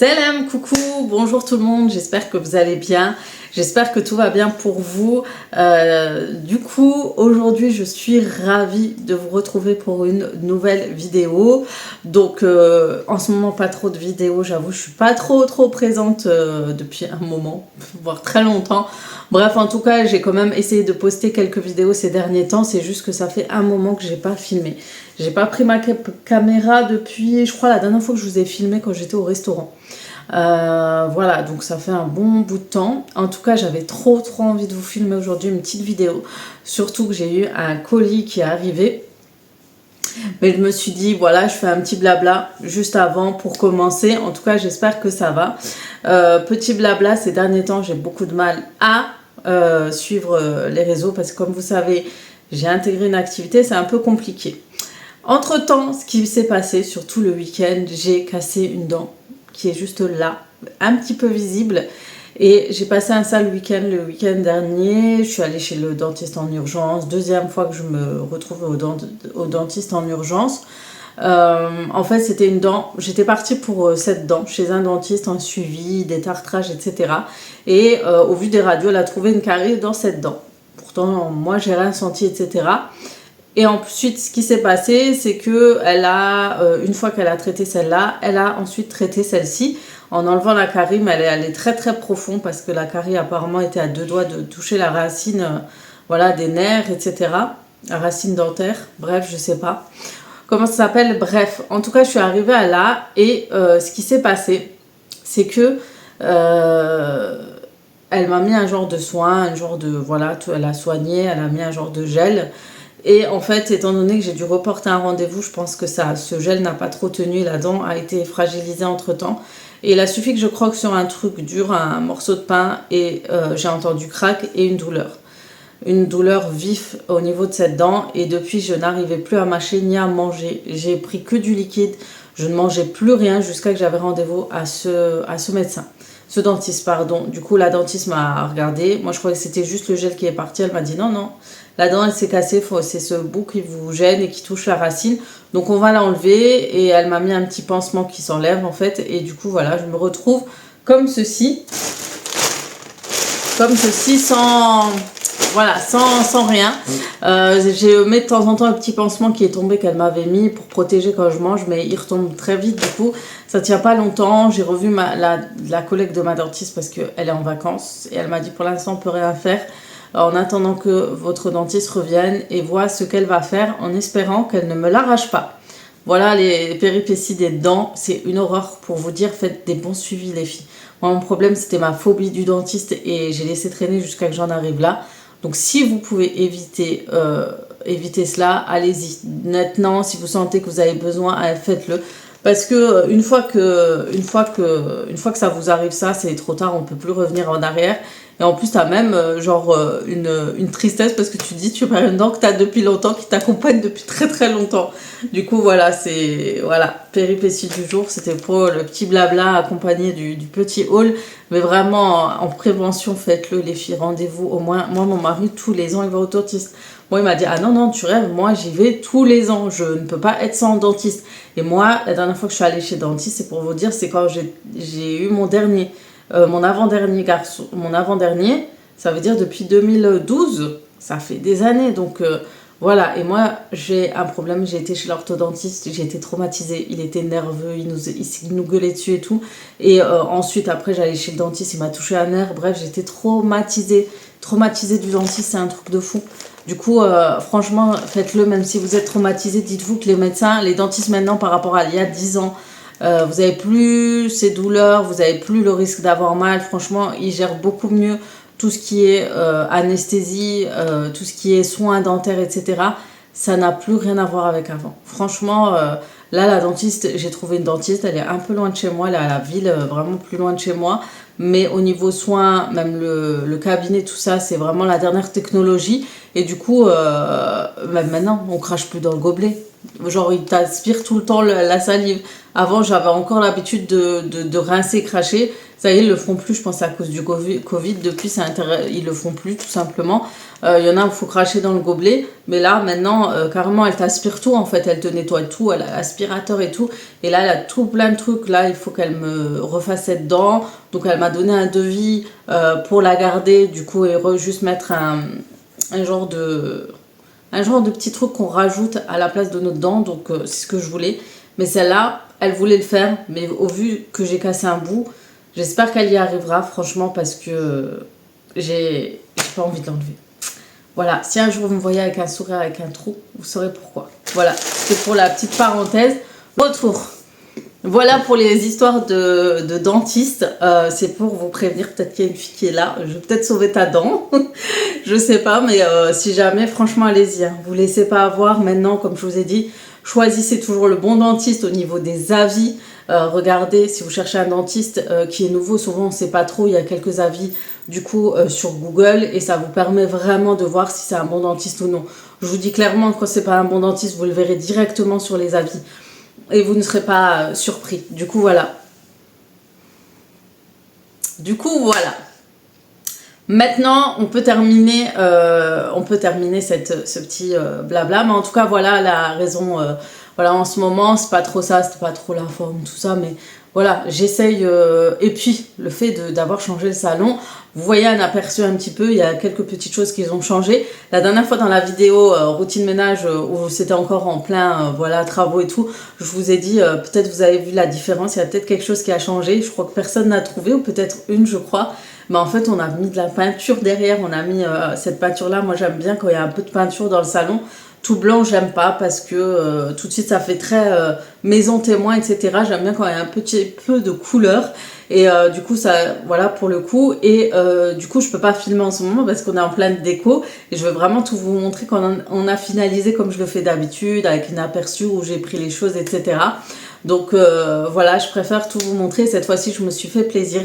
Salam, coucou, bonjour tout le monde, j'espère que vous allez bien, j'espère que tout va bien pour vous. Du coup, aujourd'hui, je suis ravie de vous retrouver pour une nouvelle vidéo. Donc, en ce moment, pas trop de vidéos, j'avoue, je suis pas trop présente depuis un moment, voire très longtemps. Bref, en tout cas, j'ai quand même essayé de poster quelques vidéos ces derniers temps, c'est juste que ça fait un moment que j'ai pas filmé. J'ai pas pris ma caméra depuis, je crois, la dernière fois que je vous ai filmé quand j'étais au restaurant. Voilà, donc ça fait un bon bout de temps. En tout cas, j'avais trop envie de vous filmer aujourd'hui une petite vidéo. Surtout que j'ai eu un colis qui est arrivé. Mais je me suis dit, voilà, je fais un petit blabla juste avant pour commencer. En tout cas, j'espère que ça va. Petit blabla, ces derniers temps, j'ai beaucoup de mal à suivre les réseaux parce que comme vous savez, j'ai intégré une activité, c'est un peu compliqué. Entre-temps, ce qui s'est passé, surtout le week-end, j'ai cassé une dent qui est juste là, un petit peu visible. Et j'ai passé un sale week-end le week-end dernier. Je suis allée chez le dentiste en urgence. Deuxième fois que je me retrouve au dentiste en urgence. En fait, c'était une dent. J'étais partie pour cette dent chez un dentiste en suivi, des tartrages, etc. Et au vu des radios, elle a trouvé une carie dans cette dent. Pourtant, moi, j'ai rien senti, etc. Et ensuite, ce qui s'est passé, c'est que elle a, une fois qu'elle a traité celle-là, elle a ensuite traité celle-ci en enlevant la carie, mais elle est allée très profond parce que la carie apparemment était à deux doigts de toucher la racine, voilà, des nerfs, etc. La racine dentaire, bref, je sais pas comment ça s'appelle. Bref, en tout cas, je suis arrivée à là et ce qui s'est passé, c'est que elle m'a mis un genre de soin, un genre de, voilà, elle a soigné, elle a mis un genre de gel. Et en fait, étant donné que j'ai dû reporter un rendez-vous, je pense que ce gel n'a pas trop tenu et la dent a été fragilisée entre-temps. Et il a suffi que je croque sur un truc dur, un morceau de pain, et j'ai entendu crack et une douleur. Une douleur vive au niveau de cette dent. Et depuis, je n'arrivais plus à mâcher ni à manger. J'ai pris que du liquide. Je ne mangeais plus rien jusqu'à que j'avais rendez-vous à ce médecin. Ce dentiste, pardon. Du coup, la dentiste m'a regardé. Moi, je croyais que c'était juste le gel qui est parti. Elle m'a dit non. La dent, elle s'est cassée. C'est ce bout qui vous gêne et qui touche la racine. Donc, on va l'enlever. Et elle m'a mis un petit pansement qui s'enlève, en fait. Et du coup, voilà, je me retrouve comme ceci. Comme ceci, sans... Voilà, sans rien. J'ai mis de temps en temps un petit pansement qui est tombé qu'elle m'avait mis pour protéger quand je mange, mais il retombe très vite, du coup, ça tient pas longtemps. J'ai revu la collègue de ma dentiste parce qu'elle est en vacances et elle m'a dit pour l'instant on peut rien faire en attendant que votre dentiste revienne et voit ce qu'elle va faire en espérant qu'elle ne me l'arrache pas. Voilà les péripéties des dents, c'est une horreur pour vous dire, faites des bons suivis les filles. Moi mon problème c'était ma phobie du dentiste et j'ai laissé traîner jusqu'à que j'en arrive là. Donc si vous pouvez éviter cela, allez-y. Maintenant, si vous sentez que vous avez besoin, faites-le. Parce que une fois que ça vous arrive ça, c'est trop tard, on peut plus revenir en arrière. Et en plus, tu as même une tristesse parce que tu dis tu perds une dent que tu as depuis longtemps, qui t'accompagne depuis très longtemps. Du coup, voilà, c'est péripétie du jour. C'était pour le petit blabla accompagné du petit haul. Mais vraiment, en prévention, faites-le, les filles. Rendez-vous au moins. Moi, mon mari, tous les ans, il va au dentiste. Moi, il m'a dit, ah non, tu rêves, moi, j'y vais tous les ans. Je ne peux pas être sans dentiste. Et moi, la dernière fois que je suis allée chez le dentiste, c'est pour vous dire, c'est quand j'ai eu mon dernier. Mon avant-dernier garçon, ça veut dire depuis 2012, ça fait des années, donc voilà. Et moi, j'ai un problème, j'ai été chez l'orthodontiste, j'ai été traumatisée, il était nerveux, il nous gueulait dessus et tout. Et ensuite, après, j'allais chez le dentiste, il m'a touché un nerf, bref, j'étais traumatisée du dentiste, c'est un truc de fou. Du coup, franchement, faites-le, même si vous êtes traumatisé, dites-vous que les médecins, les dentistes maintenant, par rapport à il y a 10 ans, vous n'avez plus ces douleurs, vous n'avez plus le risque d'avoir mal. Franchement, ils gèrent beaucoup mieux tout ce qui est anesthésie, tout ce qui est soins dentaires, etc. Ça n'a plus rien à voir avec avant. Franchement, là, la dentiste, j'ai trouvé une dentiste, elle est un peu loin de chez moi, elle est à la ville, vraiment plus loin de chez moi. Mais au niveau soins, même le cabinet, tout ça, c'est vraiment la dernière technologie. Et du coup, même maintenant, on crache plus dans le gobelet. Genre, il t'aspire tout le temps la salive. Avant, j'avais encore l'habitude de rincer, cracher. Ça y est, ils le font plus, je pense, à cause du Covid. Depuis, ils le font plus, tout simplement. Il y en a où il faut cracher dans le gobelet. Mais là, maintenant, carrément, elle t'aspire tout, en fait. Elle te nettoie tout. Elle a l'aspirateur et tout. Et là, elle a tout plein de trucs. Là, il faut qu'elle me refasse ses dents. Donc, elle m'a donné un devis pour la garder. Du coup, et juste mettre un genre de petit truc qu'on rajoute à la place de notre dent. Donc, c'est ce que je voulais. Mais celle-là, elle voulait le faire. Mais au vu que j'ai cassé un bout, j'espère qu'elle y arrivera, franchement, parce que j'ai pas envie de l'enlever. Voilà, si un jour vous me voyez avec un sourire, avec un trou, vous saurez pourquoi. Voilà, c'est pour la petite parenthèse. Retour. Voilà pour les histoires de dentiste. C'est pour vous prévenir, peut-être qu'il y a une fille qui est là. Je vais peut-être sauver ta dent. Je sais pas, mais si jamais, franchement, allez-y. Hein. Vous laissez pas avoir. Maintenant, comme je vous ai dit, choisissez toujours le bon dentiste au niveau des avis. Regardez, si vous cherchez un dentiste qui est nouveau, souvent on ne sait pas trop, il y a quelques avis du coup sur Google et ça vous permet vraiment de voir si c'est un bon dentiste ou non. Je vous dis clairement, quand c'est pas un bon dentiste, vous le verrez directement sur les avis et vous ne serez pas surpris. Du coup, voilà. Maintenant, on peut terminer ce petit blabla, mais en tout cas, voilà la raison. Voilà, en ce moment, c'est pas trop ça, c'est pas trop la forme, tout ça, mais voilà, j'essaye. Et puis, le fait d'avoir changé le salon, vous voyez un aperçu un petit peu, il y a quelques petites choses qui ont changé. La dernière fois dans la vidéo routine ménage, où c'était encore en plein voilà, travaux et tout, je vous ai dit, peut-être vous avez vu la différence, il y a peut-être quelque chose qui a changé, je crois que personne n'a trouvé, ou peut-être une, je crois. Mais en fait, on a mis de la peinture derrière, on a mis cette peinture-là. Moi, j'aime bien quand il y a un peu de peinture dans le salon. Tout blanc, j'aime pas parce que tout de suite, ça fait très maison témoin, etc. J'aime bien quand il y a un petit peu de couleur. Et du coup, ça, voilà pour le coup. Et du coup, je peux pas filmer en ce moment parce qu'on est en pleine déco. Et je veux vraiment tout vous montrer quand on a finalisé comme je le fais d'habitude, avec une aperçu où j'ai pris les choses, etc. Donc voilà, je préfère tout vous montrer. Cette fois-ci, je me suis fait plaisir.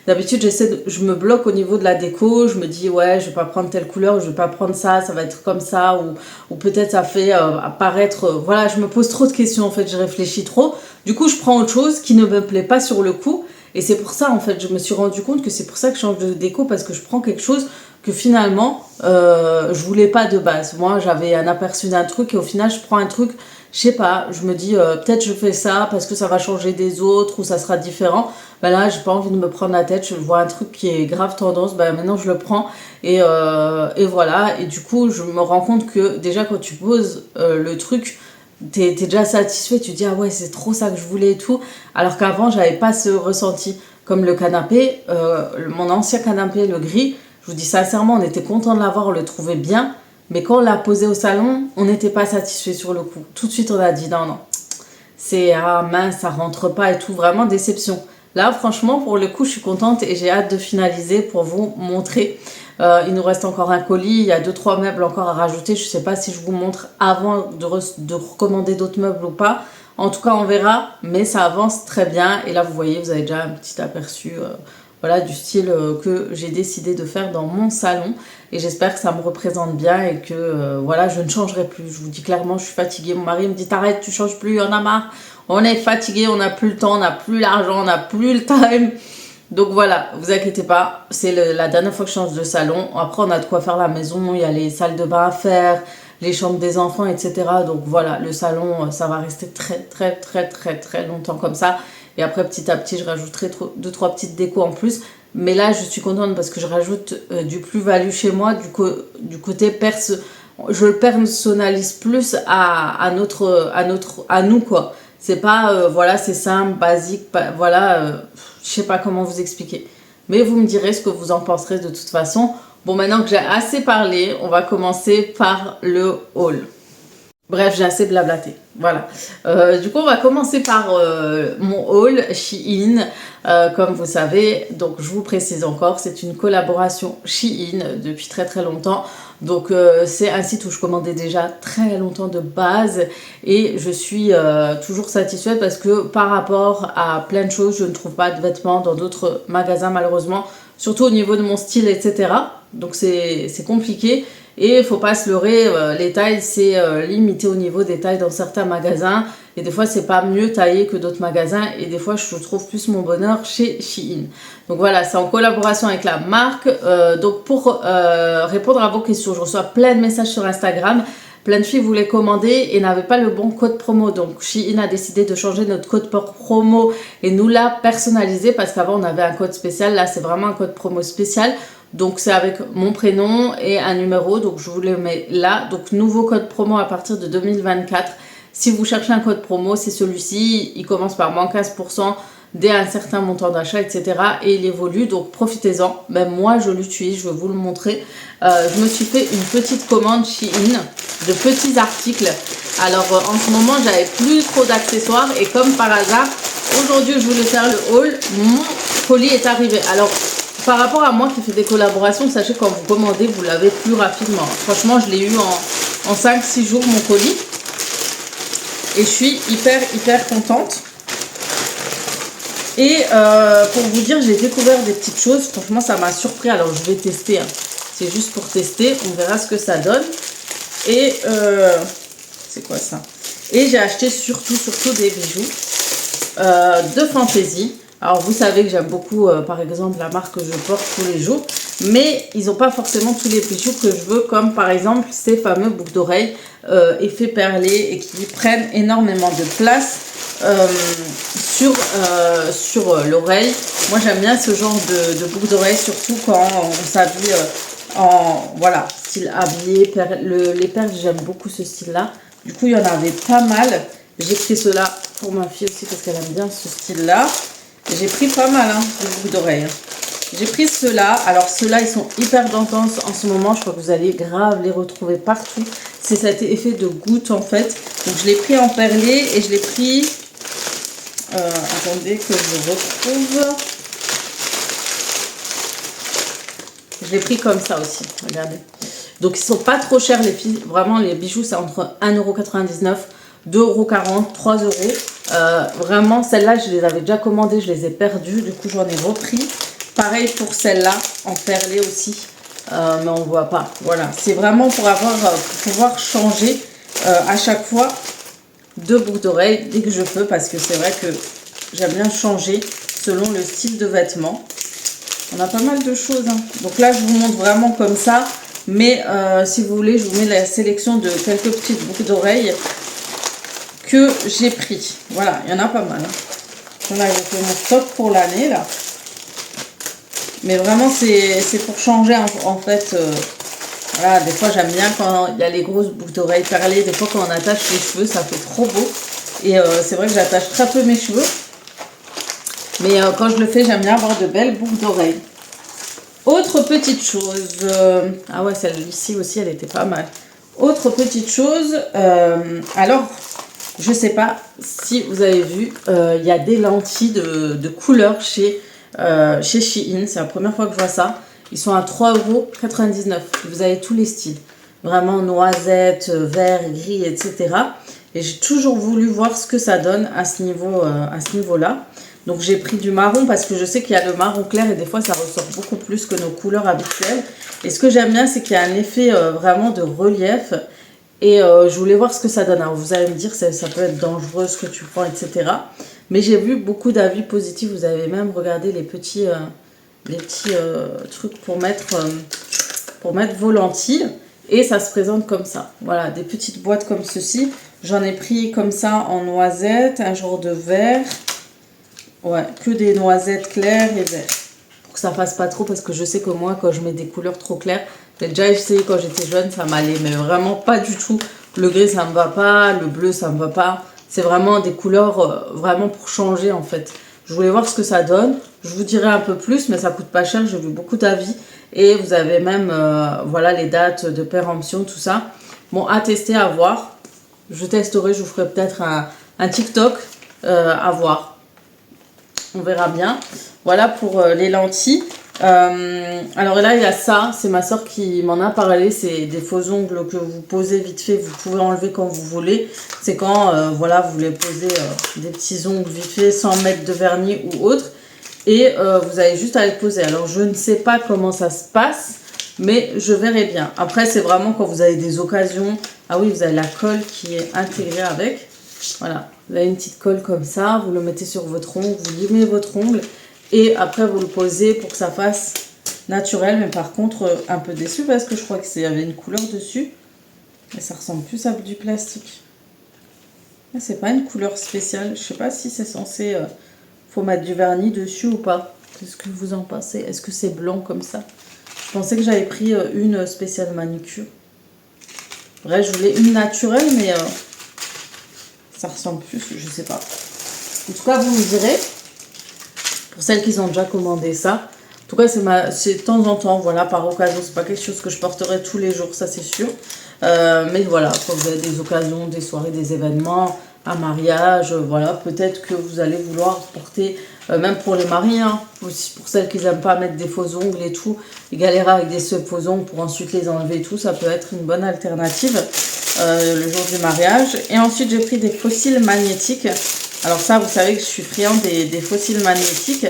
D'habitude, je me bloque au niveau de la déco. Je me dis, ouais, je vais pas prendre telle couleur, je vais pas prendre ça, ça va être comme ça. Ou peut-être ça fait apparaître... voilà, je me pose trop de questions, en fait, je réfléchis trop. Du coup, je prends autre chose qui ne me plaît pas sur le coup. Et c'est pour ça, en fait, je me suis rendu compte que c'est pour ça que je change de déco, parce que je prends quelque chose que finalement, je voulais pas de base. Moi, j'avais un aperçu d'un truc et au final, je prends un truc... Je sais pas, je me dis peut-être je fais ça parce que ça va changer des autres ou ça sera différent. Ben là, j'ai pas envie de me prendre la tête. Je vois un truc qui est grave tendance, ben maintenant je le prends et voilà. Et du coup, je me rends compte que déjà quand tu poses le truc, t'es déjà satisfait. Tu te dis ah ouais, c'est trop ça que je voulais et tout. Alors qu'avant, j'avais pas ce ressenti. Comme le canapé, mon ancien canapé, le gris, je vous dis sincèrement, on était content de l'avoir, on le trouvait bien. Mais quand on l'a posé au salon, on n'était pas satisfait sur le coup. Tout de suite, on a dit non, c'est ah mince, ça rentre pas et tout, vraiment déception. Là, franchement, pour le coup, je suis contente et j'ai hâte de finaliser pour vous montrer. Il nous reste encore un colis, il y a 2-3 meubles encore à rajouter. Je sais pas si je vous montre avant de recommander d'autres meubles ou pas. En tout cas, on verra, mais ça avance très bien. Et là, vous voyez, vous avez déjà un petit aperçu voilà, du style que j'ai décidé de faire dans mon salon. Et j'espère que ça me représente bien et que voilà, je ne changerai plus. Je vous dis clairement, je suis fatiguée. Mon mari me dit t'arrêtes, tu changes plus, on a marre. On est fatigué, on n'a plus le temps, on n'a plus l'argent, on n'a plus le time. Donc voilà, vous inquiétez pas, c'est la dernière fois que je change de salon. Après, on a de quoi faire la maison, il y a les salles de bain à faire, les chambres des enfants, etc. Donc voilà, le salon, ça va rester très longtemps comme ça. Et après, petit à petit, je rajouterai 2-3 petites décos en plus. Mais là, je suis contente parce que je rajoute du plus-value chez moi, du côté je le personnalise plus à nous, quoi. C'est pas, voilà, c'est simple, basique, voilà, je sais pas comment vous expliquer. Mais vous me direz ce que vous en penserez de toute façon. Bon, maintenant que j'ai assez parlé, on va commencer par le haul. Bref, j'ai assez blablaté. Voilà. Du coup, on va commencer par mon haul Shein. Comme vous savez, donc je vous précise encore, c'est une collaboration Shein depuis très longtemps. Donc c'est un site où je commandais déjà très longtemps de base et je suis toujours satisfaite parce que par rapport à plein de choses, je ne trouve pas de vêtements dans d'autres magasins malheureusement, surtout au niveau de mon style, etc. Donc c'est compliqué. Et il faut pas se leurrer, les tailles c'est limité au niveau des tailles dans certains magasins. Et des fois c'est pas mieux taillé que d'autres magasins. Et des fois je trouve plus mon bonheur chez Shein. Donc voilà, c'est en collaboration avec la marque. Donc pour répondre à vos questions, je reçois plein de messages sur Instagram. Plein de filles voulaient commander et n'avaient pas le bon code promo. Donc Shein a décidé de changer notre code promo et nous l'a personnalisé parce qu'avant on avait un code spécial. Là c'est vraiment un code promo spécial. Donc c'est avec mon prénom et un numéro. Donc je vous le mets là. Donc nouveau code promo à partir de 2024. Si vous cherchez un code promo, c'est celui-ci. Il commence par moins 15% dès un certain montant d'achat, etc. Et il évolue, donc profitez-en. Même moi, je l'utilise, je vais vous le montrer. Je me suis fait une petite commande Shein de petits articles. Alors, en ce moment, j'avais plus trop d'accessoires. Et comme par hasard, aujourd'hui, je voulais faire le haul. Mon colis est arrivé. Alors, par rapport à moi qui fais des collaborations, sachez quand vous commandez, vous l'avez plus rapidement. Franchement, je l'ai eu en 5-6 jours, mon colis. Et je suis hyper contente. Et pour vous dire, j'ai découvert des petites choses. Franchement, ça m'a surpris. Alors, je vais tester. Hein. C'est juste pour tester. On verra ce que ça donne. Et c'est quoi ça? Et j'ai acheté surtout des bijoux de fantaisie. Alors, vous savez que j'aime beaucoup, par exemple, la marque que je porte tous les jours. Mais ils n'ont pas forcément tous les bijoux que je veux. Comme par exemple, ces fameux boucles d'oreilles effet perlé et qui prennent énormément de place. Sur l'oreille. Moi j'aime bien ce genre de boucle d'oreille, surtout quand on s'habille en voilà, style habillé, les perles, j'aime beaucoup ce style là. Du coup il y en avait pas mal. J'ai pris cela pour ma fille aussi parce qu'elle aime bien ce style là. J'ai pris pas mal de boucles d'oreille. J'ai pris ceux-là. Alors ceux-là ils sont hyper intenses en ce moment. Je crois que vous allez grave les retrouver partout. C'est cet effet de goutte en fait. Donc je l'ai pris en perlé et je l'ai pris... attendez que je retrouve. Je l'ai pris comme ça aussi. Regardez. Donc ils sont pas trop chers les filles. Vraiment les bijoux c'est entre 1,99 €, 2,40 €, 3 €. Vraiment celles-là je les avais déjà commandées. Je les ai perdues. Du coup j'en ai repris. Pareil pour celle-là en perlé aussi. Mais on voit pas. Voilà. C'est vraiment pour pouvoir changer à chaque fois de boucles d'oreilles dès que je peux parce que c'est vrai que j'aime bien changer selon le style de vêtements. On a pas mal de choses. Hein. Donc là, je vous montre vraiment comme ça. Mais si vous voulez, je vous mets la sélection de quelques petites boucles d'oreilles que j'ai pris. Voilà, il y en a pas mal. Hein. Là, j'ai fait mon stock pour l'année là. Mais vraiment, c'est pour changer en fait. Voilà, des fois j'aime bien quand il y a les grosses boucles d'oreilles perlées. Des fois quand on attache les cheveux, ça fait trop beau. Et c'est vrai que j'attache très peu mes cheveux. Mais quand je le fais, j'aime bien avoir de belles boucles d'oreilles. Autre petite chose. Ah ouais, celle-ci aussi, elle était pas mal. Autre petite chose. Alors, je sais pas si vous avez vu, il y a des lentilles de couleur chez Shein. C'est la première fois que je vois ça. Ils sont à 3,99 €. Vous avez tous les styles. Vraiment noisette, vert, gris, etc. Et j'ai toujours voulu voir ce que ça donne à ce niveau-là. Donc j'ai pris du marron parce que je sais qu'il y a le marron clair et des fois ça ressort beaucoup plus que nos couleurs habituelles. Et ce que j'aime bien, c'est qu'il y a un effet vraiment de relief. Et je voulais voir ce que ça donne. Alors vous allez me dire, ça peut être dangereux ce que tu prends, etc. Mais j'ai vu beaucoup d'avis positifs. Vous avez même regardé les petits trucs pour mettre vos lentilles. Et ça se présente comme ça. Voilà, des petites boîtes comme ceci. J'en ai pris comme ça en noisette, un genre de vert. Ouais, que des noisettes claires et verts. Pour que ça fasse pas trop, parce que je sais que moi, quand je mets des couleurs trop claires, j'ai déjà essayé quand j'étais jeune, ça m'allait, mais vraiment pas du tout. Le gris, ça me va pas, le bleu, ça me va pas. C'est vraiment des couleurs vraiment pour changer en fait. Je voulais voir ce que ça donne. Je vous dirai un peu plus, mais ça coûte pas cher. J'ai vu beaucoup d'avis. Et vous avez même voilà, les dates de péremption, tout ça. Bon, à tester, à voir. Je testerai, je vous ferai peut-être un TikTok à voir. On verra bien. Voilà pour les lentilles. Alors là, il y a ça. C'est ma soeur qui m'en a parlé. C'est des faux ongles que vous posez vite fait. Vous pouvez enlever quand vous voulez. C'est quand voilà, vous voulez poser des petits ongles vite fait sans mettre de vernis ou autre. Et vous avez juste à les poser. Alors, je ne sais pas comment ça se passe. mais je verrai bien. Après, c'est vraiment quand vous avez des occasions. Ah oui, vous avez la colle qui est intégrée avec. Voilà, vous avez une petite colle comme ça, vous le mettez sur votre ongle, vous limez votre ongle et après vous le posez pour que ça fasse naturel. Mais par contre, un peu déçu parce que je crois qu'il y avait une couleur dessus. Mais ça ressemble plus à du plastique. C'est pas une couleur spéciale. Je sais pas si c'est censé... faut mettre du vernis dessus ou pas. Qu'est-ce que vous en pensez? Est-ce que c'est blanc comme ça? Je pensais que j'avais pris une spéciale manucure. Bref, je voulais une naturelle, mais ça ressemble plus, je sais pas. En tout cas, vous me direz, pour celles qui ont déjà commandé ça. En tout cas, c'est de temps en temps, voilà, par occasion. C'est pas quelque chose que je porterai tous les jours, ça c'est sûr. Mais voilà, quand vous avez des occasions, des soirées, des événements, un mariage, voilà, peut-être que vous allez vouloir porter, même pour les maris, hein, aussi pour celles qui n'aiment pas mettre des faux ongles et tout, et galérer avec des faux ongles pour ensuite les enlever et tout, ça peut être une bonne alternative le jour du mariage. Et ensuite, j'ai pris des fossiles magnétiques. Alors ça, vous savez que je suis friande des fossiles magnétiques.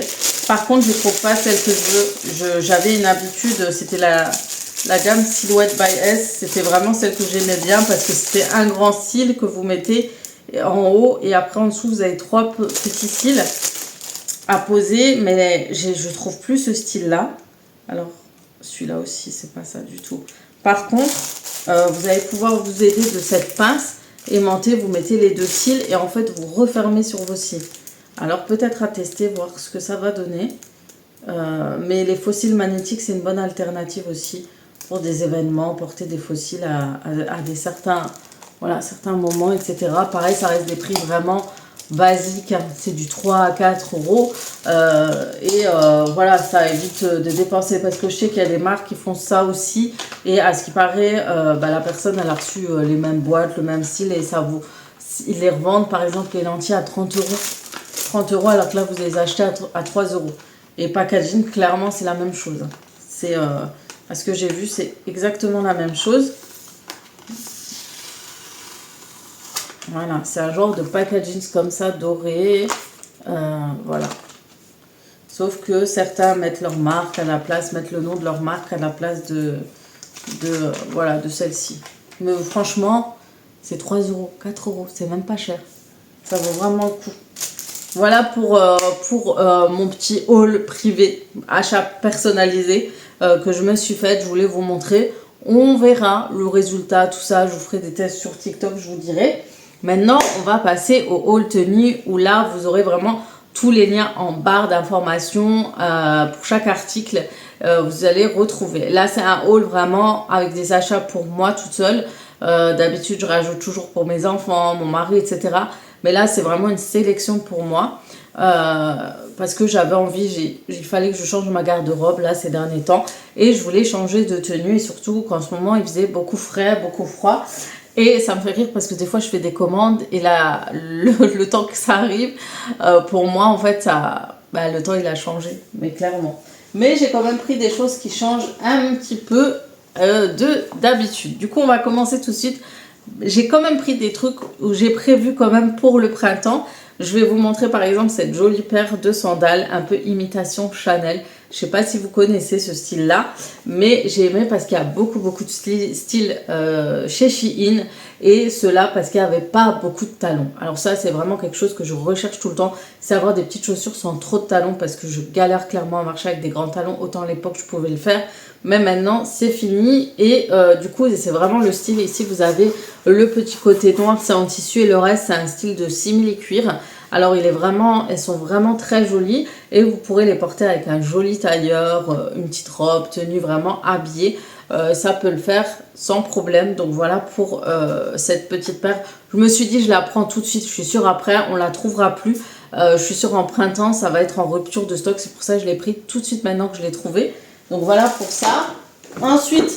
Par contre, je ne trouve pas celle que je veux. J'avais une habitude, c'était la gamme Silhouette by S. C'était vraiment celle que j'aimais bien parce que c'était un grand cil que vous mettez en haut et après en dessous vous avez 3 petits cils à poser, mais je trouve plus ce style là. Alors celui-là aussi c'est pas ça du tout. Par contre vous allez pouvoir vous aider de cette pince aimantée, vous mettez les 2 cils et en fait vous refermez sur vos cils. Alors peut-être à tester, voir ce que ça va donner, mais les fossiles magnétiques c'est une bonne alternative aussi pour des événements, porter des fossiles à des certains moments, etc. Pareil, ça reste des prix vraiment basiques, hein. C'est du 3 à 4 euros. Voilà, ça évite de dépenser parce que je sais qu'il y a des marques qui font ça aussi. Et à ce qui paraît, la personne elle a reçu les mêmes boîtes, le même style et ils les revendent par exemple les lentilles à 30 euros. 30 euros alors que là vous les achetez à 3 euros. Et packaging, clairement, c'est la même chose. C'est parce que j'ai vu, c'est exactement la même chose. Voilà, c'est un genre de packaging comme ça, doré. Voilà. Sauf que certains mettent leur marque à la place, mettent le nom de leur marque à la place de celle-ci. Mais franchement, c'est 3 euros, 4 euros, c'est même pas cher. Ça vaut vraiment le coup. Voilà pour mon petit haul privé, achat personnalisé que je me suis fait. Je voulais vous montrer. On verra le résultat, tout ça. Je vous ferai des tests sur TikTok, je vous dirai. Maintenant, on va passer au haul tenue où là, vous aurez vraiment tous les liens en barre d'informations pour chaque article. Vous allez retrouver. Là, c'est un haul vraiment avec des achats pour moi toute seule. D'habitude, je rajoute toujours pour mes enfants, mon mari, etc. Mais là, c'est vraiment une sélection pour moi. Parce que j'avais envie, il fallait que je change ma garde-robe là ces derniers temps. Et je voulais changer de tenue. Et surtout qu'en ce moment, il faisait beaucoup frais, beaucoup froid. Et ça me fait rire parce que des fois, je fais des commandes. Et là, le temps que ça arrive, pour moi, en fait, le temps, il a changé. Mais clairement. Mais j'ai quand même pris des choses qui changent un petit peu d'habitude. Du coup, on va commencer tout de suite. J'ai quand même pris des trucs où j'ai prévu quand même pour le printemps. Je vais vous montrer par exemple cette jolie paire de sandales, un peu imitation Chanel. Je ne sais pas si vous connaissez ce style-là, mais j'ai aimé parce qu'il y a beaucoup de styles chez Shein. Et ceux-là parce qu'il n'y avait pas beaucoup de talons. Alors ça, c'est vraiment quelque chose que je recherche tout le temps. C'est avoir des petites chaussures sans trop de talons parce que je galère clairement à marcher avec des grands talons. Autant à l'époque, je pouvais le faire. Mais maintenant, c'est fini. Et du coup, c'est vraiment le style. Ici, vous avez le petit côté noir, c'est en tissu. Et le reste, c'est un style de simili-cuir. Alors, elles sont vraiment très jolies. Et vous pourrez les porter avec un joli tailleur, une petite robe, tenue vraiment habillée. Ça peut le faire sans problème. Donc voilà pour cette petite paire. Je me suis dit, je la prends tout de suite. Je suis sûre après, on la trouvera plus. Je suis sûre en printemps, ça va être en rupture de stock. C'est pour ça que je l'ai pris tout de suite maintenant que je l'ai trouvé. Donc voilà pour ça. Ensuite,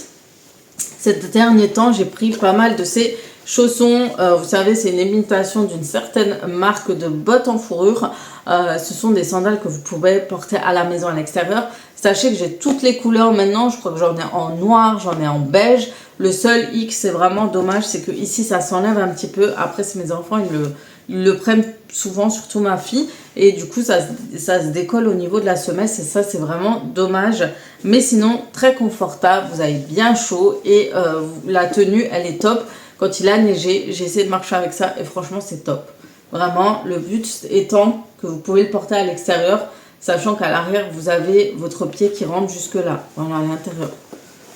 ces derniers temps, j'ai pris pas mal de ces chaussons. Vous savez, c'est une imitation d'une certaine marque de bottes en fourrure. Ce sont des sandales que vous pouvez porter à la maison, à l'extérieur. Sachez que j'ai toutes les couleurs maintenant. Je crois que j'en ai en noir, j'en ai en beige. Le seul X, c'est vraiment dommage, c'est que ici ça s'enlève un petit peu. Après, c'est mes enfants, ils le prennent souvent, surtout ma fille. Et du coup, ça se décolle au niveau de la semelle. Et ça, c'est vraiment dommage. Mais sinon, très confortable. Vous avez bien chaud. Et la tenue, elle est top. Quand il a neigé, j'ai essayé de marcher avec ça. Et franchement, c'est top. Vraiment, le but étant que vous pouvez le porter à l'extérieur. Sachant qu'à l'arrière, vous avez votre pied qui rentre jusque là. Voilà, à l'intérieur.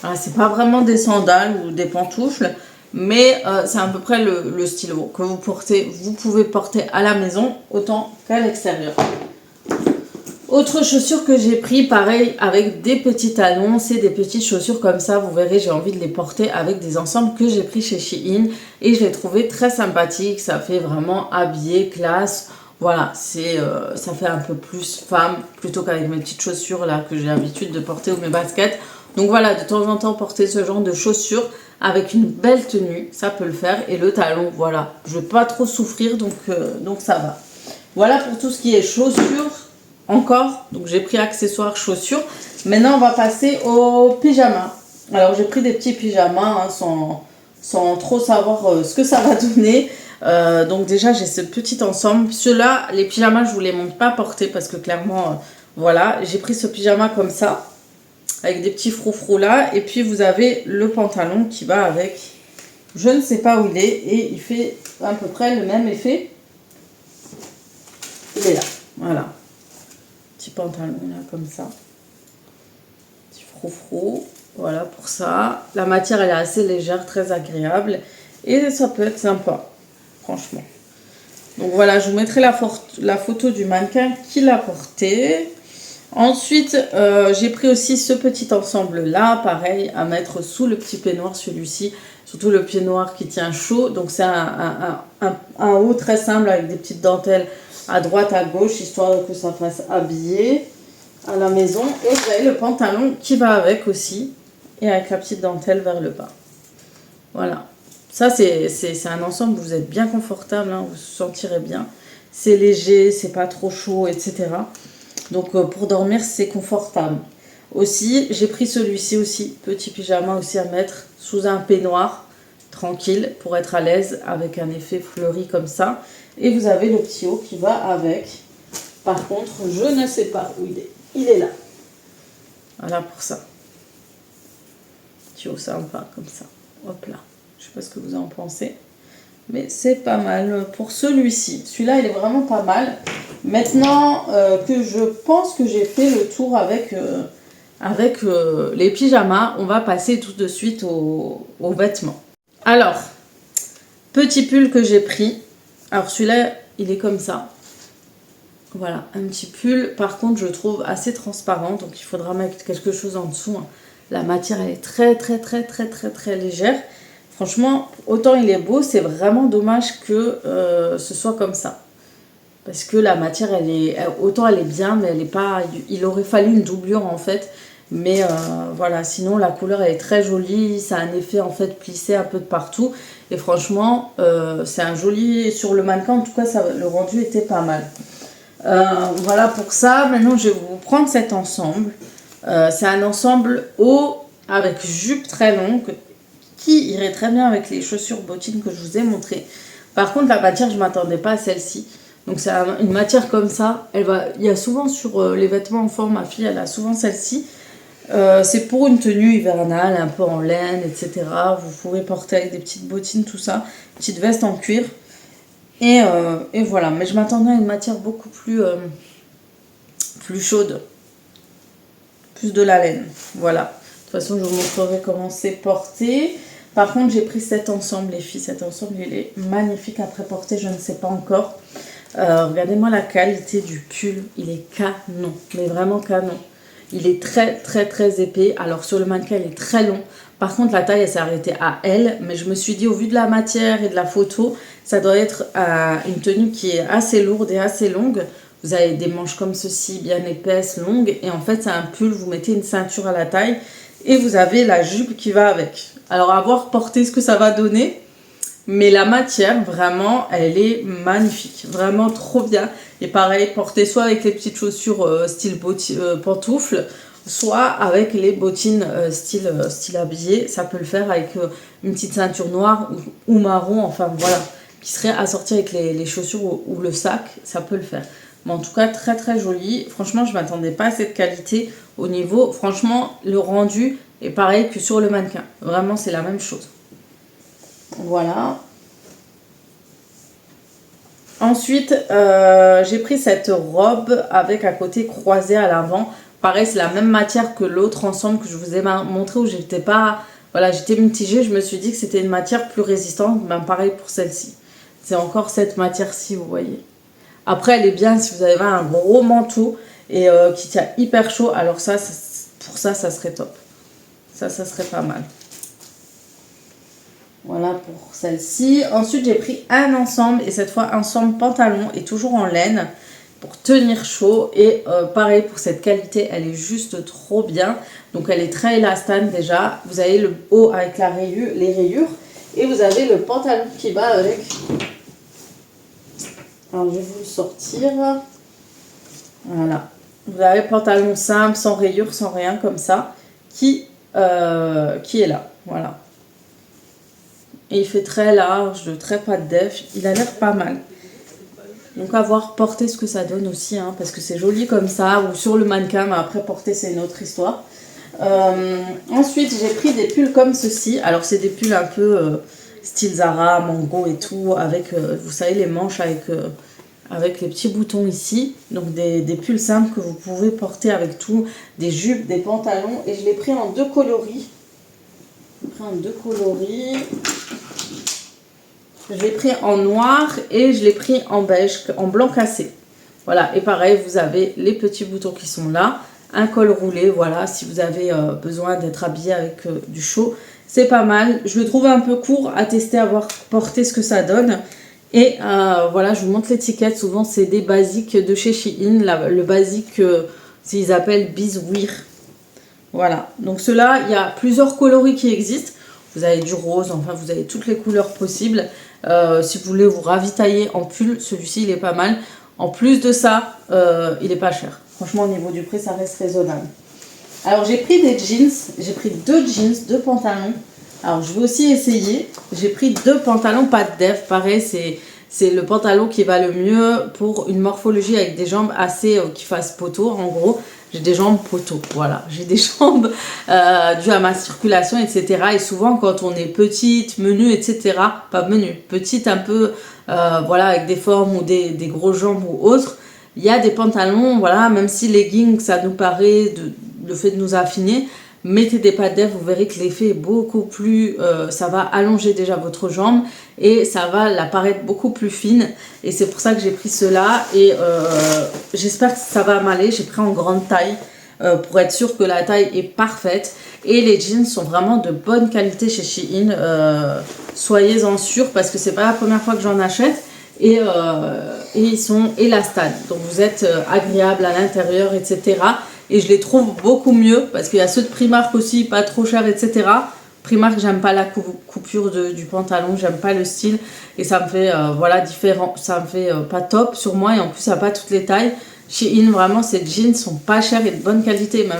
Voilà, c'est pas vraiment des sandales ou des pantoufles. Mais c'est à peu près le style que vous pouvez porter à la maison autant qu'à l'extérieur. Autre chaussure que j'ai pris, pareil, avec des petits talons, c'est des petites chaussures comme ça. Vous verrez, j'ai envie de les porter avec des ensembles que j'ai pris chez Shein. Et je les trouvais très sympathiques, ça fait vraiment habillé, classe. Voilà, ça fait un peu plus femme plutôt qu'avec mes petites chaussures là que j'ai l'habitude de porter ou mes baskets. Donc voilà, de temps en temps, porter ce genre de chaussures avec une belle tenue, ça peut le faire. Et le talon, voilà, je ne vais pas trop souffrir, donc ça va. Voilà pour tout ce qui est chaussures encore. Donc j'ai pris accessoires, chaussures. Maintenant, on va passer aux pyjamas. Alors j'ai pris des petits pyjamas hein, sans trop savoir ce que ça va donner. Donc déjà, j'ai ce petit ensemble. Ceux-là, les pyjamas, je ne vous les montre pas porter parce que clairement, voilà, j'ai pris ce pyjama comme ça. Avec des petits froufrous là. Et puis vous avez le pantalon qui va avec. Je ne sais pas où il est. Et il fait à peu près le même effet. Il est là. Voilà. Petit pantalon là comme ça. Petit froufrou. Voilà pour ça. La matière elle est assez légère, très agréable. Et ça peut être sympa. Franchement. Donc voilà, je vous mettrai la photo du mannequin qui l'a porté. Ensuite, j'ai pris aussi ce petit ensemble là, pareil, à mettre sous le petit peignoir, celui-ci, surtout le pied noir qui tient chaud. Donc c'est un haut très simple avec des petites dentelles à droite, à gauche, histoire que ça fasse habillé à la maison. Et vous avez le pantalon qui va avec aussi, et avec la petite dentelle vers le bas. Voilà, ça c'est un ensemble où vous êtes bien confortable, hein, vous vous sentirez bien. C'est léger, c'est pas trop chaud, etc. Donc pour dormir, c'est confortable. Aussi, j'ai pris celui-ci aussi, petit pyjama aussi à mettre sous un peignoir, tranquille, pour être à l'aise, avec un effet fleuri comme ça. Et vous avez le petit haut qui va avec. Par contre, je ne sais pas où il est. Il est là. Voilà pour ça. Petit haut sympa, comme ça. Hop là. Je ne sais pas ce que vous en pensez. Mais c'est pas mal pour celui-ci. Celui-là, il est vraiment pas mal. Maintenant que je pense que j'ai fait le tour avec les pyjamas, on va passer tout de suite aux vêtements. Alors, petit pull que j'ai pris. Alors celui-là, il est comme ça. Voilà, un petit pull. Par contre, je trouve assez transparent. Donc il faudra mettre quelque chose en dessous. La matière, elle est très, très, très, très, très, très légère. Franchement, autant il est beau, c'est vraiment dommage que ce soit comme ça. Parce que la matière, autant elle est bien, mais elle est pas. Il aurait fallu une doublure en fait. Mais voilà, sinon la couleur elle est très jolie. Ça a un effet en fait plissé un peu de partout. Et franchement, c'est un joli. Sur le mannequin, en tout cas, le rendu était pas mal. Voilà pour ça. Maintenant, je vais vous prendre cet ensemble. C'est un ensemble haut avec jupe très longue qui irait très bien avec les chaussures bottines que je vous ai montrées. Par contre, la matière, je ne m'attendais pas à celle-ci. Donc, c'est une matière comme ça. Il y a souvent sur les vêtements enfants, ma fille, elle a souvent celle-ci. C'est pour une tenue hivernale, un peu en laine, etc. Vous pouvez porter avec des petites bottines, tout ça. Petite veste en cuir. Et voilà. Mais je m'attendais à une matière beaucoup plus chaude. Plus de la laine. Voilà. De toute façon, je vous montrerai comment c'est porté. Par contre, j'ai pris cet ensemble, les filles. Cet ensemble, il est magnifique après porter, je ne sais pas encore. Regardez-moi la qualité du pull. Il est canon, mais vraiment canon. Il est très, très, très épais. Alors, sur le mannequin, il est très long. Par contre, la taille, elle s'est arrêtée à L. Mais je me suis dit, au vu de la matière et de la photo, ça doit être une tenue qui est assez lourde et assez longue. Vous avez des manches comme ceci, bien épaisses, longues. Et en fait, c'est un pull. Vous mettez une ceinture à la taille. Et vous avez la jupe qui va avec. Alors, à voir porter ce que ça va donner. Mais la matière, vraiment, elle est magnifique. Vraiment trop bien. Et pareil, porter soit avec les petites chaussures style pantoufles, soit avec les bottines style habillé. Ça peut le faire avec une petite ceinture noire ou marron. Enfin, voilà. qui serait assorti avec les chaussures ou le sac, ça peut le faire. Mais en tout cas, très très joli. Franchement, je ne m'attendais pas à cette qualité au niveau. Franchement, le rendu est pareil que sur le mannequin. Vraiment, c'est la même chose. Voilà. Ensuite, j'ai pris cette robe avec un côté croisé à l'avant. Pareil, c'est la même matière que l'autre ensemble que je vous ai montré où j'étais pas... Voilà, j'étais mitigée. Je me suis dit que c'était une matière plus résistante. Ben, pareil pour celle-ci. C'est encore cette matière-ci, vous voyez. Après, elle est bien si vous avez un gros manteau et qui tient hyper chaud. Alors ça, pour ça, ça serait top. Ça serait pas mal. Voilà pour celle-ci. Ensuite, j'ai pris un ensemble. Et cette fois, un ensemble pantalon et toujours en laine pour tenir chaud. Et pareil, pour cette qualité, elle est juste trop bien. Donc, elle est très élastane déjà. Vous avez le haut avec les rayures. Et vous avez le pantalon qui va avec... Alors, je vais vous le sortir. Voilà. Vous avez le pantalon simple, sans rayures, sans rien, comme ça, qui est là. Voilà. Et il fait très large, très pas de def. Il a l'air pas mal. Donc, à voir porter ce que ça donne aussi, hein, parce que c'est joli comme ça, ou sur le mannequin, mais après, porter, c'est une autre histoire. Ensuite, j'ai pris des pulls comme ceci. Alors, c'est des pulls un peu... style Zara, Mango et tout, avec, vous savez, les manches avec les petits boutons ici. Donc des pulls simples que vous pouvez porter avec tout, des jupes, des pantalons. Et je l'ai pris en deux coloris. Je l'ai pris en noir et je l'ai pris en beige, en blanc cassé. Voilà, et pareil, vous avez les petits boutons qui sont là. Un col roulé, voilà, si vous avez besoin d'être habillé avec du chaud. C'est pas mal. Je le trouve un peu court à tester, à voir porter ce que ça donne. Et voilà, je vous montre l'étiquette. Souvent, c'est des basiques de chez Shein. Le basique, ils appellent Bizwear. Voilà. Donc, ceux-là, il y a plusieurs coloris qui existent. Vous avez du rose, enfin, vous avez toutes les couleurs possibles. Si vous voulez vous ravitailler en pull, celui-ci, il est pas mal. En plus de ça, il est pas cher. Franchement, au niveau du prix, ça reste raisonnable. Alors, j'ai pris des jeans. J'ai pris 2 jeans, 2 pantalons. Alors, je vais aussi essayer. J'ai pris 2 pantalons pas de def. Pareil, c'est le pantalon qui va le mieux pour une morphologie avec des jambes assez qui fassent poteau. En gros, j'ai des jambes poteau. Voilà, j'ai des jambes dues à ma circulation, etc. Et souvent, quand on est petite, menue, etc. Pas menue, petite un peu, voilà, avec des formes ou des grosses jambes ou autres. Il y a des pantalons, voilà, même si leggings, ça nous paraît le fait de nous affiner, mettez des pattes def, vous verrez que l'effet est beaucoup plus, ça va allonger déjà votre jambe et ça va la paraître beaucoup plus fine. Et c'est pour ça que j'ai pris cela et j'espère que ça va m'aller. J'ai pris en grande taille pour être sûr que la taille est parfaite. Et les jeans sont vraiment de bonne qualité chez Shein. Soyez-en sûrs parce que c'est pas la première fois que j'en achète. Et ils sont élastanes, donc vous êtes agréable à l'intérieur, etc. Et je les trouve beaucoup mieux parce qu'il y a ceux de Primark aussi, pas trop chers, etc. Primark, j'aime pas la coupure du pantalon, j'aime pas le style et ça me fait voilà différent, ça me fait pas top sur moi et en plus ça n'a pas toutes les tailles. Shein, vraiment, ces jeans sont pas chers et de bonne qualité. Même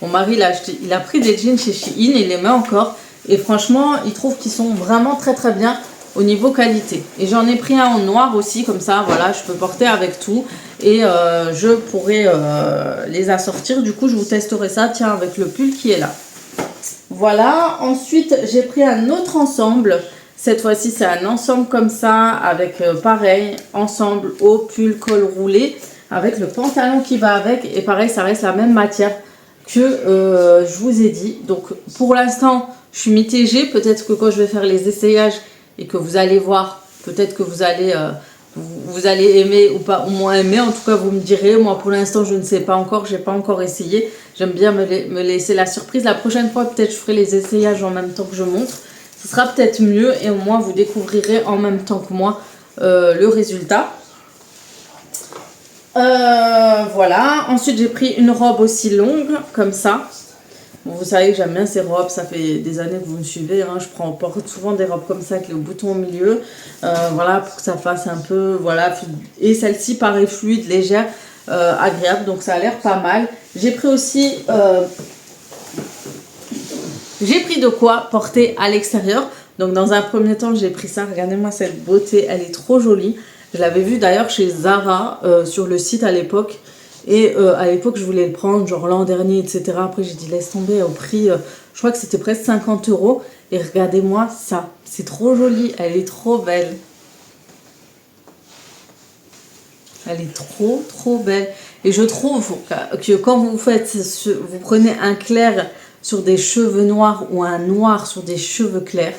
mon mari il a pris des jeans chez Shein et il les met encore et franchement, il trouve qu'ils sont vraiment très très bien au niveau qualité. Et j'en ai pris un en noir aussi, comme ça, voilà, je peux porter avec tout. Et je pourrais les assortir. Du coup, je vous testerai ça, tiens, avec le pull qui est là. Voilà, ensuite, j'ai pris un autre ensemble. Cette fois-ci, c'est un ensemble comme ça, avec pareil, ensemble haut, pull, col roulé, avec le pantalon qui va avec. Et pareil, ça reste la même matière que je vous ai dit. Donc, pour l'instant, je suis mitigée. Peut-être que quand je vais faire les essayages, et que vous allez voir, peut-être que vous allez aimer ou pas, ou moins aimer, en tout cas vous me direz. Moi pour l'instant je ne sais pas encore, j'ai pas encore essayé, j'aime bien me laisser la surprise. La prochaine fois peut-être je ferai les essayages en même temps que je montre, ce sera peut-être mieux et au moins vous découvrirez en même temps que moi le résultat. Voilà, ensuite j'ai pris une robe aussi longue comme ça. Bon, vous savez que j'aime bien ces robes, ça fait des années que vous me suivez, hein. Je porte souvent des robes comme ça avec le bouton au milieu, voilà, pour que ça fasse un peu, voilà, et celle-ci paraît fluide, légère, agréable, donc ça a l'air pas mal. J'ai pris aussi, de quoi porter à l'extérieur. Donc dans un premier temps, j'ai pris ça. Regardez-moi cette beauté, elle est trop jolie. Je l'avais vue d'ailleurs chez Zara sur le site à l'époque. Et à l'époque, je voulais le prendre, genre l'an dernier, etc. Après, j'ai dit laisse tomber au prix, je crois que c'était presque 50 €. Et regardez-moi ça, c'est trop joli, elle est trop belle. Elle est trop, trop belle. Et je trouve que quand vous faites, vous prenez un clair sur des cheveux noirs ou un noir sur des cheveux clairs,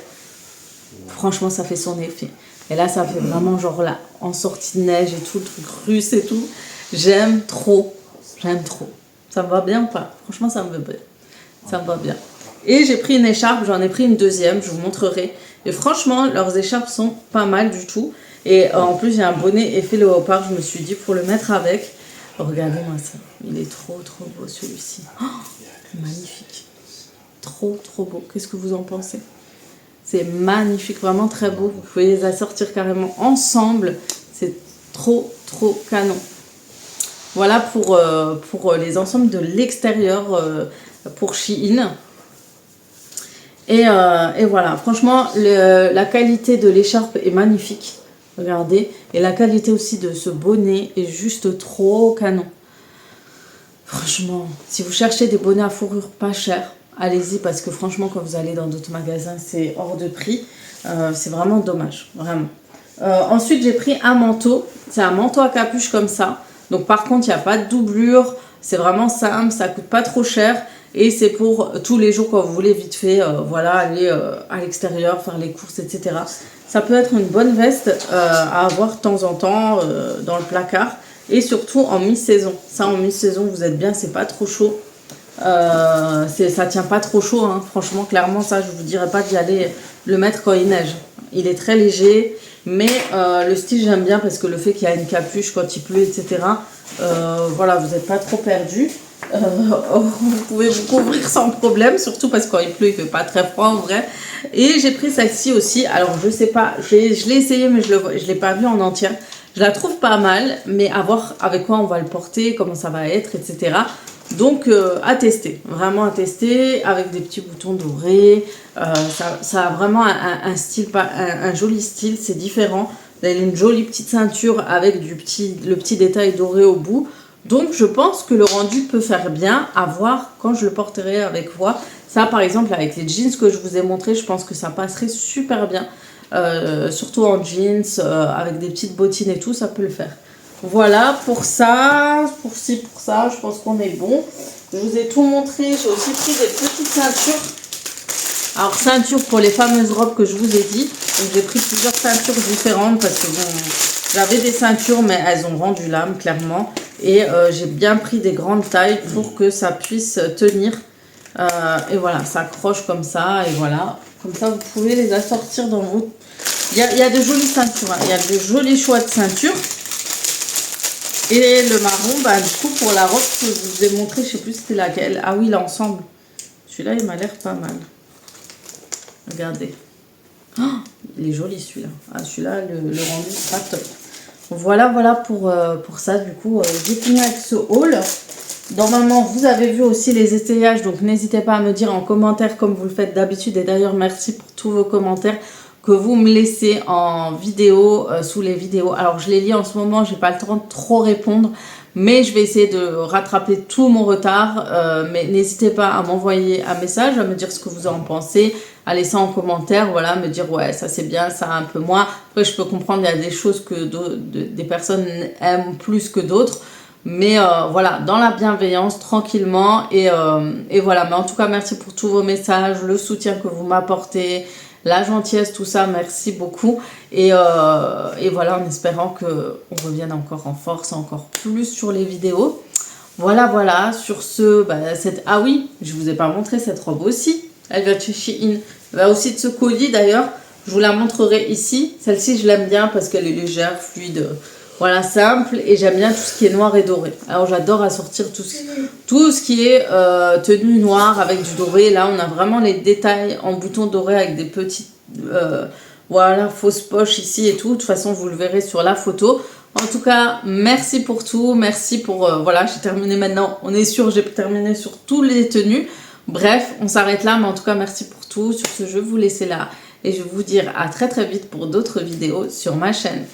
franchement, ça fait son effet. Et là, ça fait vraiment genre là, en sortie de neige et tout, le truc russe et tout. J'aime trop. J'aime trop. Ça me va bien ou pas? Franchement, ça me va bien. Ça me va bien. Et j'ai pris une écharpe, j'en ai pris une deuxième, je vous montrerai. Et franchement, leurs écharpes sont pas mal du tout. Et en plus, j'ai un bonnet effet léopard, je me suis dit pour le mettre avec. Regardez-moi ça. Il est trop, trop beau celui-ci. Oh, magnifique. Trop, trop beau. Qu'est-ce que vous en pensez? C'est magnifique, vraiment très beau. Vous pouvez les assortir carrément ensemble. C'est trop, trop canon. Voilà pour les ensembles de l'extérieur pour Shein. Et voilà, franchement, la qualité de l'écharpe est magnifique. Regardez. Et la qualité aussi de ce bonnet est juste trop canon. Franchement, si vous cherchez des bonnets à fourrure pas chers, allez-y parce que franchement, quand vous allez dans d'autres magasins, c'est hors de prix. C'est vraiment dommage, vraiment. Ensuite, j'ai pris un manteau. C'est un manteau à capuche comme ça. Donc par contre, il n'y a pas de doublure. C'est vraiment simple, ça coûte pas trop cher. Et c'est pour tous les jours quand vous voulez vite fait, voilà, aller à l'extérieur, faire les courses, etc. Ça peut être une bonne veste à avoir de temps en temps dans le placard. Et surtout en mi-saison. Ça, en mi-saison, vous êtes bien, c'est pas trop chaud. Ça tient pas trop chaud, hein. Franchement, clairement, ça, je vous dirais pas d'y aller le mettre quand il neige. Il est très léger, mais le style, j'aime bien parce que le fait qu'il y a une capuche quand il pleut, etc. Voilà, vous n'êtes pas trop perdu. Vous pouvez vous couvrir sans problème, surtout parce que quand il pleut, il fait pas très froid en vrai. Et j'ai pris celle-ci aussi. Alors, je sais pas, je l'ai essayé, mais je l'ai pas vue en entière. Je la trouve pas mal, mais à voir avec quoi on va le porter, comment ça va être, etc. Donc, à tester, vraiment à tester, avec des petits boutons dorés. Ça a vraiment un style, un joli style, c'est différent. Vous avez une jolie petite ceinture avec le petit détail doré au bout. Donc, je pense que le rendu peut faire bien, à voir quand je le porterai avec moi. Ça, par exemple, avec les jeans que je vous ai montré, je pense que ça passerait super bien. Surtout en jeans, avec des petites bottines et tout, ça peut le faire. Voilà, pour ça, pour ça, je pense qu'on est bon. Je vous ai tout montré, j'ai aussi pris des petites ceintures. Alors, ceinture pour les fameuses robes que je vous ai dit. Donc, j'ai pris plusieurs ceintures différentes parce que bon, j'avais des ceintures, mais elles ont rendu l'âme, clairement. Et j'ai bien pris des grandes tailles pour que ça puisse tenir. Et voilà, ça accroche comme ça, et voilà. Comme ça, vous pouvez les assortir dans votre... Il y a de jolies ceintures, hein. Il y a de jolis choix de ceintures. Et le marron, bah, du coup, pour la robe que je vous ai montré, je sais plus c'était laquelle. Ah oui, l'ensemble. Celui-là, il m'a l'air pas mal. Regardez. Oh, il est joli celui-là. Ah, celui-là, le rendu sera top. Voilà pour ça. Du coup, j'ai fini avec ce haul. Normalement, vous avez vu aussi les essayages. Donc, n'hésitez pas à me dire en commentaire comme vous le faites d'habitude. Et d'ailleurs, merci pour tous vos commentaires que vous me laissez en vidéo, sous les vidéos. Alors, je les lis en ce moment. J'ai pas le temps de trop répondre. Mais je vais essayer de rattraper tout mon retard. Mais n'hésitez pas à m'envoyer un message, à me dire ce que vous en pensez, à laisser en commentaire, voilà, me dire ouais, ça c'est bien, ça un peu moins. Après, je peux comprendre, il y a des choses que des personnes aiment plus que d'autres. Mais voilà, dans la bienveillance, tranquillement. Et voilà, mais en tout cas, merci pour tous vos messages, le soutien que vous m'apportez, la gentillesse, tout ça, merci beaucoup. Et voilà, en espérant qu'on revienne encore en force, encore plus sur les vidéos. Voilà, sur ce, bah, ah oui, je vous ai pas montré cette robe aussi. Elle vient de chez Shein. Elle va aussi de ce colis d'ailleurs. Je vous la montrerai ici. Celle-ci, je l'aime bien parce qu'elle est légère, fluide, voilà, simple. Et j'aime bien tout ce qui est noir et doré. Alors, j'adore assortir tout ce qui est tenue noire avec du doré. Là, on a vraiment les détails en boutons dorés avec des petites voilà, fausses poches ici et tout. De toute façon, vous le verrez sur la photo. En tout cas, merci pour tout. Merci pour... voilà, j'ai terminé maintenant. On est sûr, j'ai terminé sur tous les tenues. Bref, on s'arrête là. Mais en tout cas, merci pour tout. Sur ce, je vais vous laisser là. et je vais vous dire à très très vite pour d'autres vidéos sur ma chaîne.